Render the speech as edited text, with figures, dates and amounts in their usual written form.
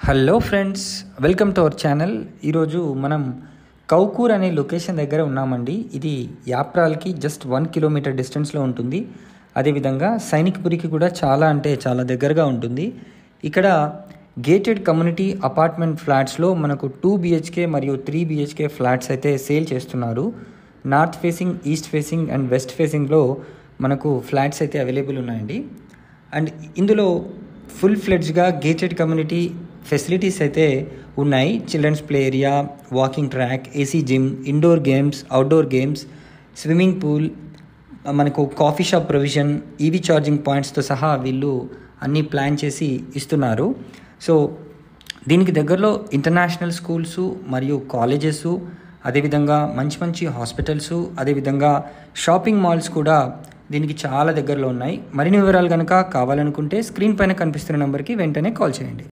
Hello friends, welcome to our channel. ఈరోజు మనం కౌకూర్ అనే లొకేషన్ దగ్గర ఉన్నామండి. ఇది యాప్రాల్కి జస్ట్ 1 కిలోమీటర్ డిస్టెన్స్లో ఉంటుంది. అదేవిధంగా సైనిక్పురికి కూడా చాలా దగ్గరగా ఉంటుంది. ఇక్కడ గేటెడ్ కమ్యూనిటీ అపార్ట్మెంట్ ఫ్లాట్స్లో మనకు 2 BHK మరియు 3 BHK ఫ్లాట్స్ అయితే సేల్ చేస్తున్నారు. North facing, east facing and west ఫేసింగ్లో మనకు ఫ్లాట్స్ అయితే అవైలబుల్ ఉన్నాయండి. అండ్ ఇందులో ఫుల్ ఫ్లెడ్జ్గా గేటెడ్ కమ్యూనిటీ ఫెసిలిటీస్ అయితే ఉన్నాయి. Children's play area, walking track, AC gym, indoor games, outdoor games, swimming pool, మనకు coffee shop provision, EV charging పాయింట్స్తో సహా వీళ్ళు అన్నీ ప్లాన్ చేసి ఇస్తున్నారు. సో దీనికి దగ్గరలో ఇంటర్నేషనల్ స్కూల్స్ మరియు కాలేజెస్, అదేవిధంగా మంచి హాస్పిటల్స్, అదేవిధంగా షాపింగ్ మాల్స్ కూడా దీనికి చాలా దగ్గరలో ఉన్నాయి. మరిన్ని వివరాలు కనుక కావాలనుకుంటే స్క్రీన్ పైన కనిపిస్తున్న నెంబర్కి వెంటనే కాల్ చేయండి.